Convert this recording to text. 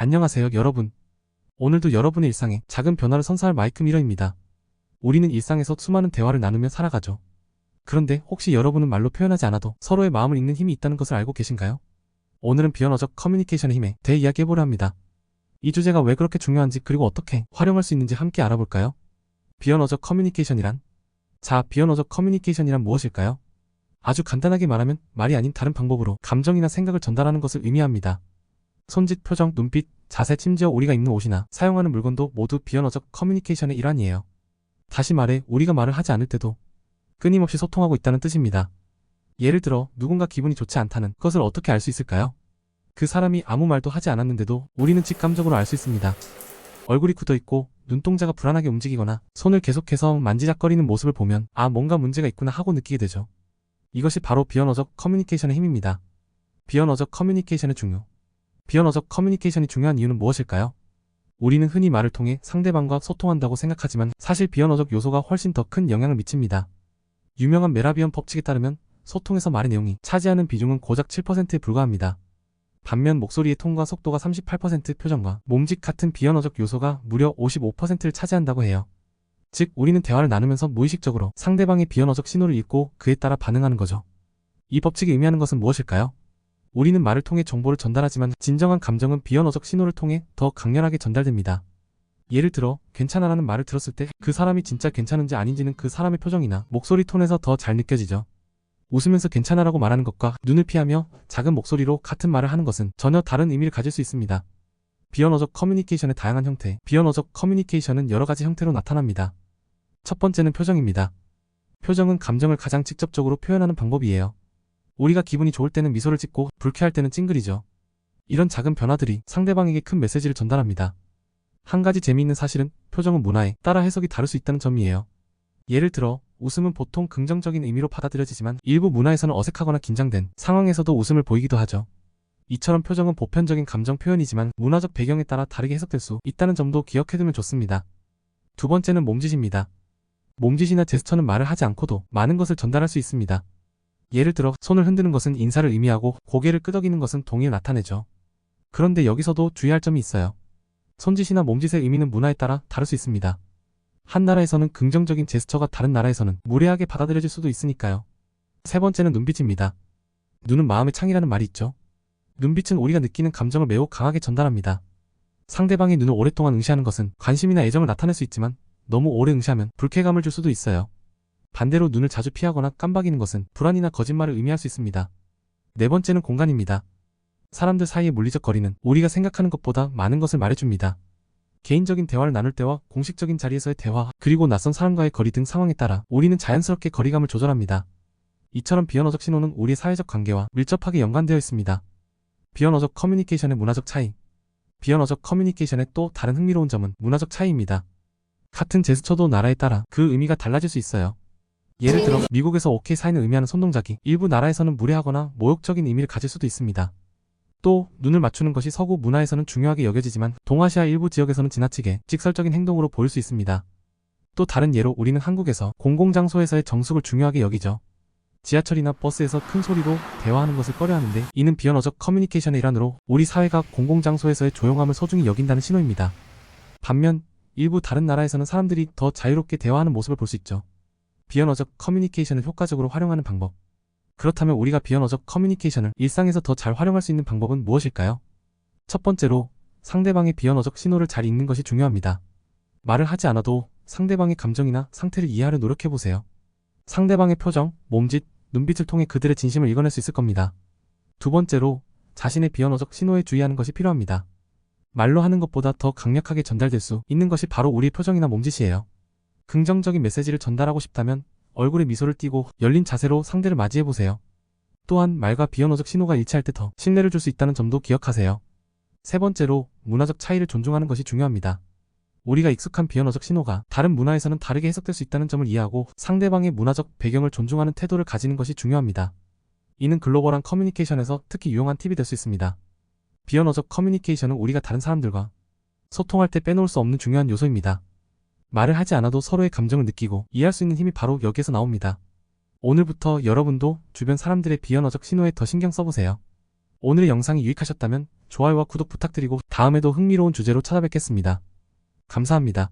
안녕하세요, 여러분. 오늘도 여러분의 일상에 작은 변화를 선사할 마이크 미러입니다. 우리는 일상에서 수많은 대화를 나누며 살아가죠. 그런데 혹시 여러분은 말로 표현하지 않아도 서로의 마음을 읽는 힘이 있다는 것을 알고 계신가요? 오늘은 비언어적 커뮤니케이션의 힘에 대해 이야기해보려 합니다. 이 주제가 왜 그렇게 중요한지 그리고 어떻게 활용할 수 있는지 함께 알아볼까요? 비언어적 커뮤니케이션이란? 자, 비언어적 커뮤니케이션이란 무엇일까요? 아주 간단하게 말하면 말이 아닌 다른 방법으로 감정이나 생각을 전달하는 것을 의미합니다. 손짓, 표정, 눈빛, 자세, 심지어 우리가 입는 옷이나 사용하는 물건도 모두 비언어적 커뮤니케이션의 일환이에요. 다시 말해 우리가 말을 하지 않을 때도 끊임없이 소통하고 있다는 뜻입니다. 예를 들어 누군가 기분이 좋지 않다는 것을 어떻게 알 수 있을까요? 그 사람이 아무 말도 하지 않았는데도 우리는 직감적으로 알 수 있습니다. 얼굴이 굳어있고 눈동자가 불안하게 움직이거나 손을 계속해서 만지작거리는 모습을 보면 아, 뭔가 문제가 있구나 하고 느끼게 되죠. 이것이 바로 비언어적 커뮤니케이션의 힘입니다. 비언어적 커뮤니케이션의 중요. 비언어적 커뮤니케이션이 중요한 이유는 무엇일까요? 우리는 흔히 말을 통해 상대방과 소통한다고 생각하지만 사실 비언어적 요소가 훨씬 더 큰 영향을 미칩니다. 유명한 메라비언 법칙에 따르면 소통에서 말의 내용이 차지하는 비중은 고작 7%에 불과합니다. 반면 목소리의 톤과 속도가 38%, 표정과 몸짓 같은 비언어적 요소가 무려 55%를 차지한다고 해요. 즉, 우리는 대화를 나누면서 무의식적으로 상대방의 비언어적 신호를 읽고 그에 따라 반응하는 거죠. 이 법칙이 의미하는 것은 무엇일까요? 우리는 말을 통해 정보를 전달하지만 진정한 감정은 비언어적 신호를 통해 더 강렬하게 전달됩니다. 예를 들어 괜찮아라는 말을 들었을 때 그 사람이 진짜 괜찮은지 아닌지는 그 사람의 표정이나 목소리 톤에서 더 잘 느껴지죠. 웃으면서 괜찮아라고 말하는 것과 눈을 피하며 작은 목소리로 같은 말을 하는 것은 전혀 다른 의미를 가질 수 있습니다. 비언어적 커뮤니케이션의 다양한 형태. 비언어적 커뮤니케이션은 여러 가지 형태로 나타납니다. 첫 번째는 표정입니다. 표정은 감정을 가장 직접적으로 표현하는 방법이에요. 우리가 기분이 좋을 때는 미소를 짓고 불쾌할 때는 찡그리죠. 이런 작은 변화들이 상대방에게 큰 메시지를 전달합니다. 한 가지 재미있는 사실은 표정은 문화에 따라 해석이 다를 수 있다는 점이에요. 예를 들어 웃음은 보통 긍정적인 의미로 받아들여지지만 일부 문화에서는 어색하거나 긴장된 상황에서도 웃음을 보이기도 하죠. 이처럼 표정은 보편적인 감정 표현이지만 문화적 배경에 따라 다르게 해석될 수 있다는 점도 기억해두면 좋습니다. 두 번째는 몸짓입니다. 몸짓이나 제스처는 말을 하지 않고도 많은 것을 전달할 수 있습니다. 예를 들어 손을 흔드는 것은 인사를 의미하고 고개를 끄덕이는 것은 동의를 나타내죠. 그런데 여기서도 주의할 점이 있어요. 손짓이나 몸짓의 의미는 문화에 따라 다를 수 있습니다. 한 나라에서는 긍정적인 제스처가 다른 나라에서는 무례하게 받아들여질 수도 있으니까요. 세 번째는 눈빛입니다. 눈은 마음의 창이라는 말이 있죠. 눈빛은 우리가 느끼는 감정을 매우 강하게 전달합니다. 상대방의 눈을 오랫동안 응시하는 것은 관심이나 애정을 나타낼 수 있지만 너무 오래 응시하면 불쾌감을 줄 수도 있어요. 반대로 눈을 자주 피하거나 깜박이는 것은 불안이나 거짓말을 의미할 수 있습니다. 네 번째는 공간입니다. 사람들 사이의 물리적 거리는 우리가 생각하는 것보다 많은 것을 말해줍니다. 개인적인 대화를 나눌 때와 공식적인 자리에서의 대화, 그리고 낯선 사람과의 거리 등 상황에 따라 우리는 자연스럽게 거리감을 조절합니다. 이처럼 비언어적 신호는 우리의 사회적 관계와 밀접하게 연관되어 있습니다. 비언어적 커뮤니케이션의 문화적 차이. 비언어적 커뮤니케이션의 또 다른 흥미로운 점은 문화적 차이입니다. 같은 제스처도 나라에 따라 그 의미가 달라질 수 있어요. 예를 들어 미국에서 오케이 사인을 의미하는 손동작이 일부 나라에서는 무례하거나 모욕적인 의미를 가질 수도 있습니다. 또 눈을 맞추는 것이 서구 문화에서는 중요하게 여겨지지만 동아시아 일부 지역에서는 지나치게 직설적인 행동으로 보일 수 있습니다. 또 다른 예로 우리는 한국에서 공공장소에서의 정숙을 중요하게 여기죠. 지하철이나 버스에서 큰 소리로 대화하는 것을 꺼려하는데 이는 비언어적 커뮤니케이션의 일환으로 우리 사회가 공공장소에서의 조용함을 소중히 여긴다는 신호입니다. 반면 일부 다른 나라에서는 사람들이 더 자유롭게 대화하는 모습을 볼 수 있죠. 비언어적 커뮤니케이션을 효과적으로 활용하는 방법. 그렇다면 우리가 비언어적 커뮤니케이션을 일상에서 더 잘 활용할 수 있는 방법은 무엇일까요? 첫 번째로 상대방의 비언어적 신호를 잘 읽는 것이 중요합니다. 말을 하지 않아도 상대방의 감정이나 상태를 이해하려 노력해보세요. 상대방의 표정, 몸짓, 눈빛을 통해 그들의 진심을 읽어낼 수 있을 겁니다. 두 번째로 자신의 비언어적 신호에 주의하는 것이 필요합니다. 말로 하는 것보다 더 강력하게 전달될 수 있는 것이 바로 우리의 표정이나 몸짓이에요. 긍정적인 메시지를 전달하고 싶다면 얼굴에 미소를 띠고 열린 자세로 상대를 맞이해보세요. 또한 말과 비언어적 신호가 일치할 때 더 신뢰를 줄 수 있다는 점도 기억하세요. 세 번째로 문화적 차이를 존중하는 것이 중요합니다. 우리가 익숙한 비언어적 신호가 다른 문화에서는 다르게 해석될 수 있다는 점을 이해하고 상대방의 문화적 배경을 존중하는 태도를 가지는 것이 중요합니다. 이는 글로벌한 커뮤니케이션에서 특히 유용한 팁이 될 수 있습니다. 비언어적 커뮤니케이션은 우리가 다른 사람들과 소통할 때 빼놓을 수 없는 중요한 요소입니다. 말을 하지 않아도 서로의 감정을 느끼고 이해할 수 있는 힘이 바로 여기에서 나옵니다. 오늘부터 여러분도 주변 사람들의 비언어적 신호에 더 신경 써보세요. 오늘의 영상이 유익하셨다면 좋아요와 구독 부탁드리고 다음에도 흥미로운 주제로 찾아뵙겠습니다. 감사합니다.